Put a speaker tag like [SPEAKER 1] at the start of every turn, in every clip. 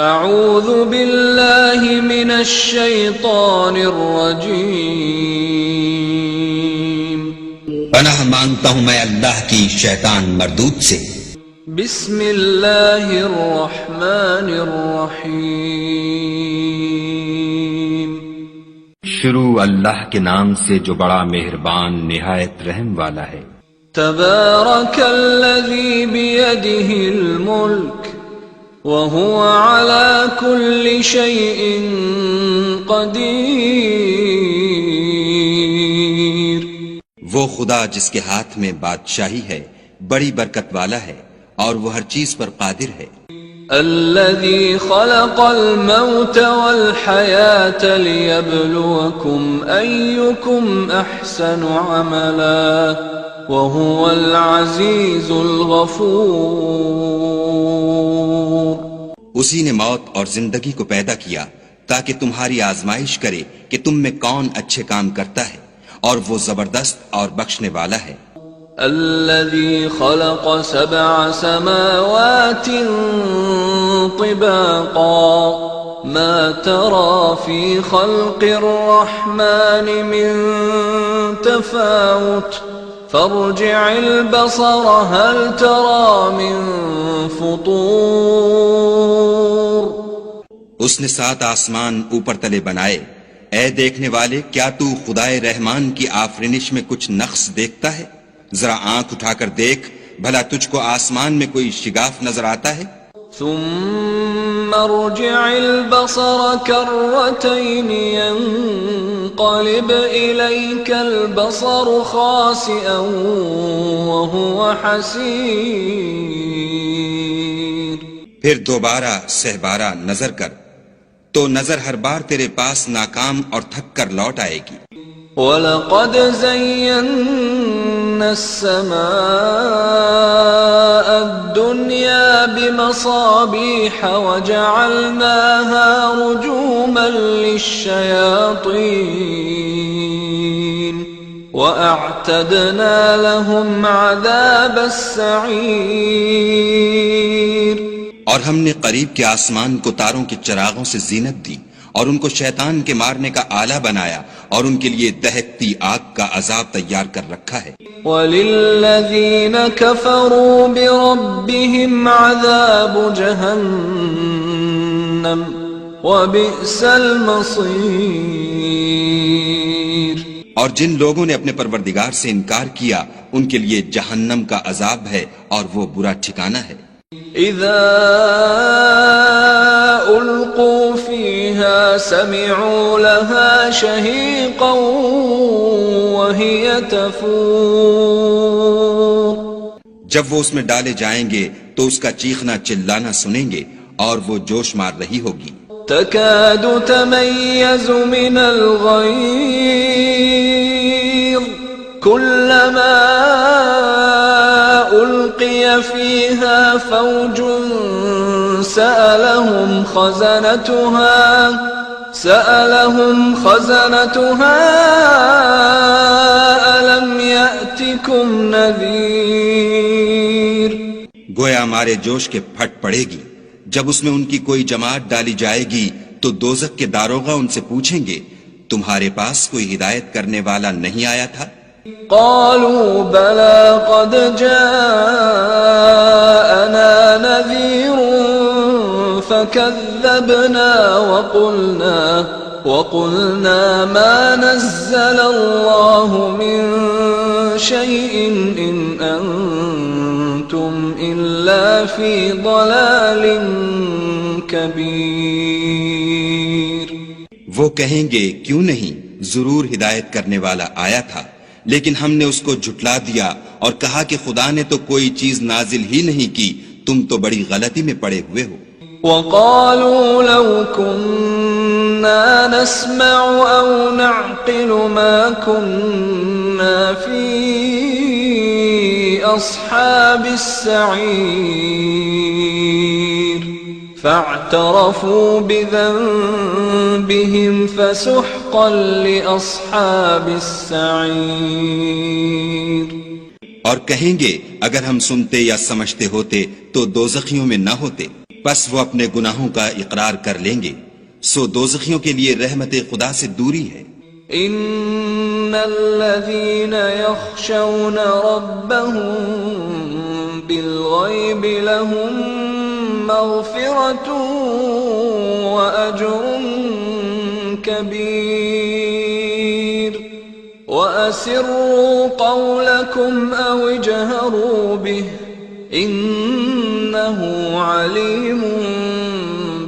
[SPEAKER 1] اعوذ باللہ من الشیطان الرجیم،
[SPEAKER 2] پناہ مانگتا ہوں میں اللہ کی شیطان مردود سے۔
[SPEAKER 1] بسم اللہ الرحمن الرحیم،
[SPEAKER 3] شروع اللہ کے نام سے جو بڑا مہربان نہایت رحم والا ہے۔
[SPEAKER 1] تبارک الذی بیدہ الملک وهو على كل شيء قدیر،
[SPEAKER 2] وہ خدا جس کے ہاتھ میں بادشاہی ہے بڑی برکت والا ہے اور وہ ہر چیز پر قادر ہے۔
[SPEAKER 1] الذي خلق الموت والحياة ليبلوكم أيكم أحسن عملا وهو العزيز الغفور،
[SPEAKER 2] اسی نے موت اور زندگی کو پیدا کیا تاکہ تمہاری آزمائش کرے کہ تم میں کون اچھے کام کرتا ہے، اور وہ زبردست اور بخشنے والا ہے۔
[SPEAKER 1] الذي خلق 7 سماوات طباقا ما ترى في خلق الرحمن من تفاوت فارجع البصر هل ترى من فطور،
[SPEAKER 2] اس نے 7 آسمان اوپر تلے بنائے، اے دیکھنے والے کیا تو خدائے رحمان کی آفرینش میں کچھ نقص دیکھتا ہے؟ ذرا آنکھ اٹھا کر دیکھ بھلا تجھ کو آسمان میں کوئی شگاف نظر آتا ہے؟
[SPEAKER 1] ثم ارجع البصر كرتين ينقلب إليك البصر خاسئا وهو حسير،
[SPEAKER 2] پھر دوبارہ سہبارہ نظر کر تو نظر ہر بار تیرے پاس ناکام اور تھک کر لوٹ آئے گی۔
[SPEAKER 1] وَلَقَدْ زَيَّنَّا السَّمَاءَ الدُّنْيَا بِمَصَابِيحَ وَجَعَلْنَاهَا رُجُومًا لِلشَّيَاطِينِ وَأَعْتَدْنَا لَهُمْ عَذَابَ السَّعِيرِ،
[SPEAKER 2] اور ہم نے قریب کے آسمان کو تاروں کے چراغوں سے زینت دی اور ان کو شیطان کے مارنے کا آلہ بنایا اور ان کے لیے دہکتی آگ کا عذاب تیار کر رکھا ہے۔
[SPEAKER 1] وَلِلَّذِينَ كَفَرُوا بِرَبِّهِمْ عَذَابُ جَهَنَّمَ وَبِئْسَ الْمَصِيرُ،
[SPEAKER 2] اور جن لوگوں نے اپنے پروردگار سے انکار کیا ان کے لیے جہنم کا عذاب ہے اور وہ برا ٹھکانہ ہے۔
[SPEAKER 1] اذا القوا فيها سمعوا لها شهيقا وهي تفور،
[SPEAKER 2] جب وہ اس میں ڈالے جائیں گے تو اس کا چیخنا چلانا سنیں گے اور وہ جوش مار رہی ہوگی۔
[SPEAKER 1] تكاد تميز من الغيظ كلما ألقي فيها فوج سألهم خزنتها ألم يأتكم نذير،
[SPEAKER 2] گویا مارے جوش کے پھٹ پڑے گی جب اس میں ان کی کوئی جماعت ڈالی جائے گی تو دوزخ کے داروغہ ان سے پوچھیں گے تمہارے پاس کوئی ہدایت کرنے والا نہیں آیا تھا؟
[SPEAKER 1] قالوا بلى قد جاءنا نذير فكذبنا وقلنا ما نزل الله من شيء إن أنتم إلا في ضلال كبير،
[SPEAKER 2] وہ کہیں گے کیوں نہیں، ضرور ہدایت کرنے والا آیا تھا، لیکن ہم نے اس کو جھٹلا دیا اور کہا کہ خدا نے تو کوئی چیز نازل ہی نہیں کی، تم تو بڑی غلطی میں پڑے ہوئے ہو۔
[SPEAKER 1] وَقَالُوا لَوْ كُنَّا نَسْمَعُ أَوْ نَعْقِلُ مَا كُنَّا فِي أَصْحَابِ السَّعِيرِ فَاعْتَرَفُوا بِذَنبِهِمْ فَسُحْقًا لِأَصْحَابِ السَّعِيرِ،
[SPEAKER 2] اور کہیں گے اگر ہم سنتے یا سمجھتے ہوتے تو دوزخیوں میں نہ ہوتے۔ پس وہ اپنے گناہوں کا اقرار کر لیں گے، سو دوزخیوں کے لیے رحمت خدا سے دوری ہے۔
[SPEAKER 1] ان الذين يخشون ربهم بالغيب لهم مغفرة واجر كبير واسروا قولكم او اجهروا به انه عليم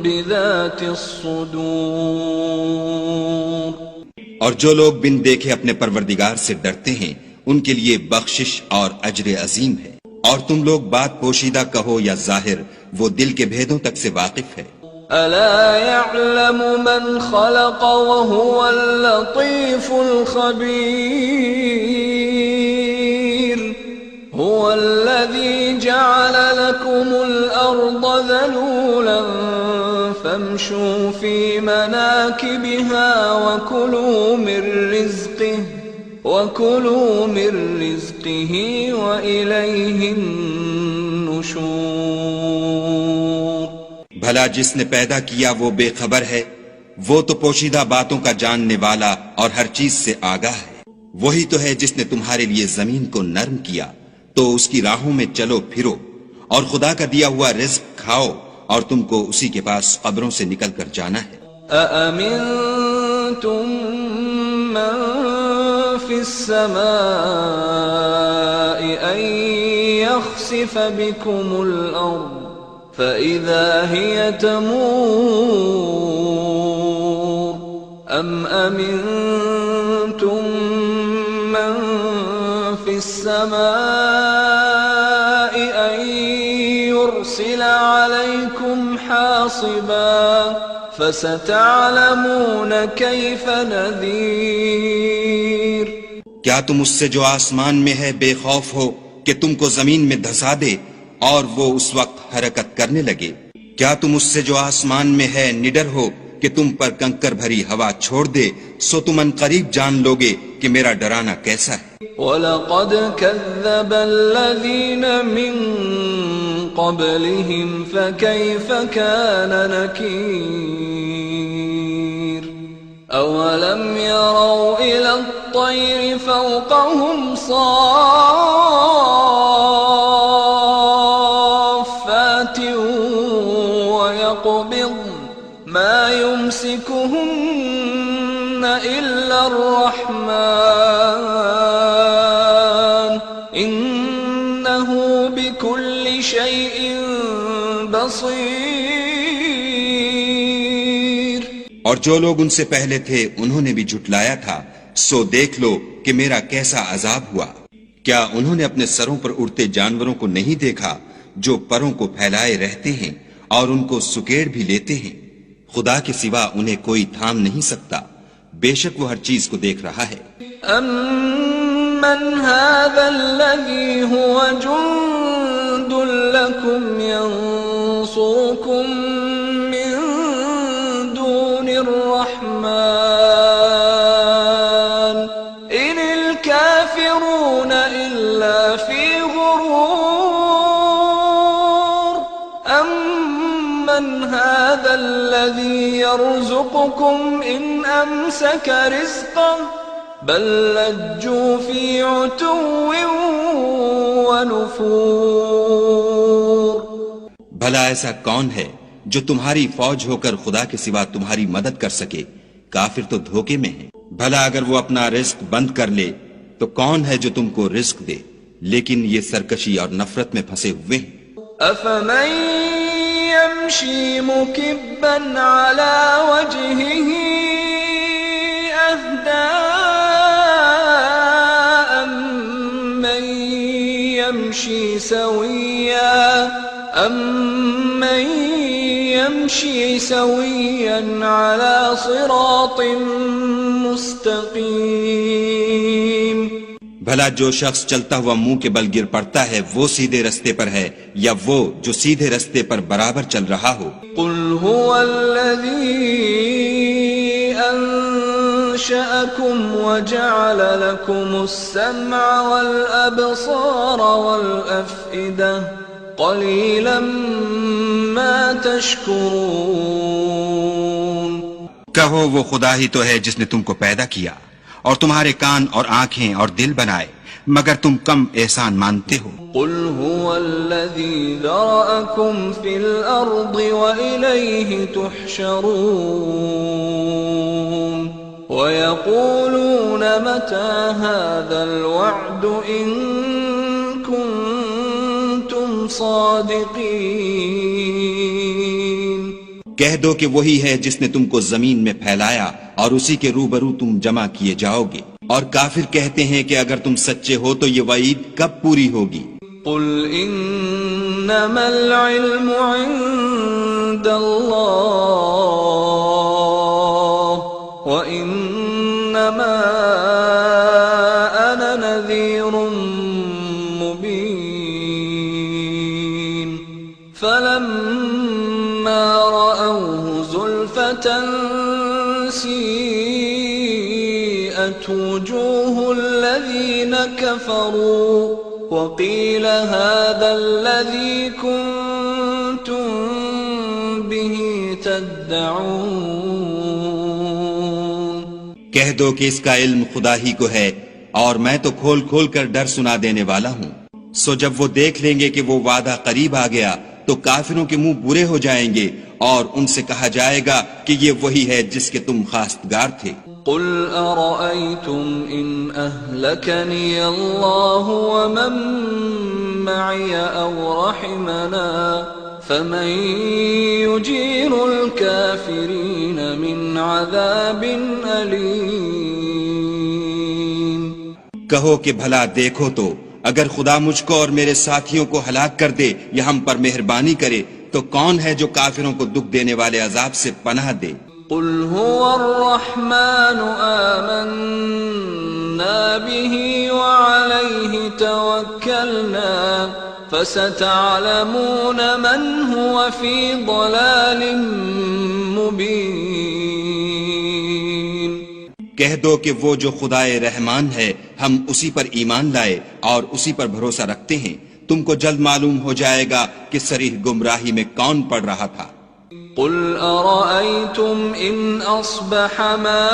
[SPEAKER 1] بذات الصدور۔
[SPEAKER 2] اور جو لوگ بن دیکھے اپنے پروردگار سے ڈرتے ہیں ان کے لیے بخشش اور اجر عظیم ہے۔ اور تم لوگ بات پوشیدہ کہو یا ظاہر، وہ دل کے بھیدوں تک سے واقف ہے۔
[SPEAKER 1] الا يعلم من خلق وهو اللطيف الخبير هو الذي جعل لكم الارض ذلولا فامشوا في مناكبها وكلوا من رزقه وإليه النشور۔
[SPEAKER 2] بھلا جس نے پیدا کیا وہ بے خبر ہے، وہ تو پوشیدہ باتوں کا جاننے والا اور ہر چیز سے آگاہ ہے۔ وہی تو ہے جس نے تمہارے لیے زمین کو نرم کیا، تو اس کی راہوں میں چلو پھرو اور خدا کا دیا ہوا رزق کھاؤ، اور تم کو اسی کے پاس قبروں سے نکل کر جانا ہے۔
[SPEAKER 1] أأمنتم من في السماء أن يخسف بكم الأرض فإذا هي تمور أم أمنتم من في السماء أن يرسل عليكم حاصبا فستعلمون كيف نذير۔
[SPEAKER 2] کیا تم اس سے جو آسمان میں ہے بے خوف ہو کہ تم کو زمین میں دھسا دے اور وہ اس وقت حرکت کرنے لگے؟ کیا تم اس سے جو آسمان میں ہے نڈر ہو کہ تم پر کنکر بھری ہوا چھوڑ دے؟ سو تم ان قریب جان لوگے کہ میرا ڈرانا کیسا ہے۔
[SPEAKER 1] وَلَقَدْ كَذَّبَ الَّذِينَ مِن قَبْلِهِمْ فَكَيْفَ كَانَ نَكِيرِ أَوَلَمْ يَرَوْا إِلَى الطَّيْرِ فَوْقَهُمْ صَافَّاتٍ وَيَقْبِضْنَ مَا يُمْسِكُهُنَّ إِلَّا الرَّحْمَنُ إِنَّهُ بِكُلِّ شَيْءٍ بَصِيرٌ۔
[SPEAKER 2] اور جو لوگ ان سے پہلے تھے انہوں نے بھی جھٹلایا تھا، سو دیکھ لو کہ میرا کیسا عذاب ہوا۔ کیا انہوں نے اپنے سروں پر اڑتے جانوروں کو نہیں دیکھا جو پروں کو پھیلائے رہتے ہیں اور ان کو سکیڑ بھی لیتے ہیں؟ خدا کے سوا انہیں کوئی تھام نہیں سکتا، بے شک وہ ہر چیز کو دیکھ رہا ہے۔
[SPEAKER 1] أَمَّنْ هَذَا الَّذِي هُوَ جُنْدٌ لَكُمْ يَنْصُرُكُمْ مِنْ دُونِ الرَّحْمَنِ إِنِ الْكَافِرُونَ إِلَّا فِي غُرُورٍ أَمَّنْ هَذَا الَّذِي يَرْزُقُكُمْ إِنْ أَمْسَكَ رِزْقَهُ بل لجوا في عتو ونفور۔
[SPEAKER 2] بھلا ایسا کون ہے جو تمہاری فوج ہو کر خدا کے سوا تمہاری مدد کر سکے؟ کافر تو دھوکے میں ہیں۔ بھلا اگر وہ اپنا رزق بند کر لے تو کون ہے جو تم کو رزق دے؟ لیکن یہ سرکشی اور نفرت میں پھنسے ہوئے ہیں۔
[SPEAKER 1] أفمن يمشي مكبا على وجهه أهدى أمن يمشي سويا على صراط مستقيم۔
[SPEAKER 2] بھلا جو شخص چلتا ہوا منہ کے بل گر پڑتا ہے وہ سیدھے رستے پر ہے یا وہ جو سیدھے رستے پر برابر چل رہا ہو؟
[SPEAKER 1] قل هو الذي أنشأكم وجعل لكم السمع والأبصار والأفئدة قليلا ما تشكرون.
[SPEAKER 2] کہو وہ خدا ہی تو ہے جس نے تم کو پیدا کیا اور تمہارے کان اور آنکھیں اور دل بنائے، مگر تم کم احسان مانتے ہو.
[SPEAKER 1] قل هو الذي ذرأكم في الأرض وإليه تحشرون. ويقولون متى هذا الوعد إن كنتم صادقين.
[SPEAKER 2] کہہ دو کہ وہی ہے جس نے تم کو زمین میں پھیلایا اور اسی کے روبرو تم جمع کیے جاؤ گے. اور کافر کہتے ہیں کہ اگر تم سچے ہو تو یہ وعید کب پوری ہوگی؟
[SPEAKER 1] قل انما العلم عند اللہ وانما انا نذیر مبین. فلما رأوه زلفة سیئت وجوه الذین كفروا وقيل هذا الذي كنتم به تدعون.
[SPEAKER 2] کہہ دو کہ اس کا علم خدا ہی کو ہے اور میں تو کھول کھول کر ڈر سنا دینے والا ہوں. سو جب وہ دیکھ لیں گے کہ وہ وعدہ قریب آ گیا تو کافروں کے منہ برے ہو جائیں گے اور ان سے کہا جائے گا کہ یہ وہی ہے جس کے تم خواستگار تھے.
[SPEAKER 1] قل أرأيتم إن أهلكني الله ومن معي أو رحمنا فمن يجير الكافرين من عذاب أليم.
[SPEAKER 2] کہو کہ بھلا دیکھو تو اگر خدا مجھ کو اور میرے ساتھیوں کو ہلاک کر دے یا ہم پر مہربانی کرے تو کون ہے جو کافروں کو دکھ دینے والے عذاب سے پناہ دے؟
[SPEAKER 1] قل هو الرحمن آمنا به وعليه توكلنا فستعلمون من هو في ضلال مبين.
[SPEAKER 2] کہہ دو کہ وہ جو خدائے رحمان ہے ہم اسی پر ایمان لائے اور اسی پر بھروسہ رکھتے ہیں، تم کو جلد معلوم ہو جائے گا کہ صریح گمراہی میں کون پڑ رہا تھا.
[SPEAKER 1] قل أرأيتم إن أصبح ماؤكم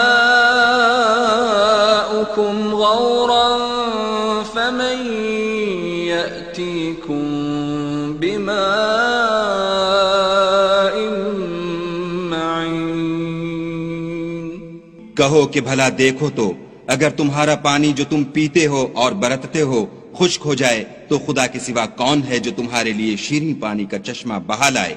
[SPEAKER 1] غورا فمن يأتيكم بماء معين.
[SPEAKER 2] کہو کہ بھلا دیکھو تو اگر تمہارا پانی جو تم پیتے ہو اور برتتے ہو خشک ہو جائے تو خدا کے سوا کون ہے جو تمہارے لیے شیریں پانی کا چشمہ بہا لائے؟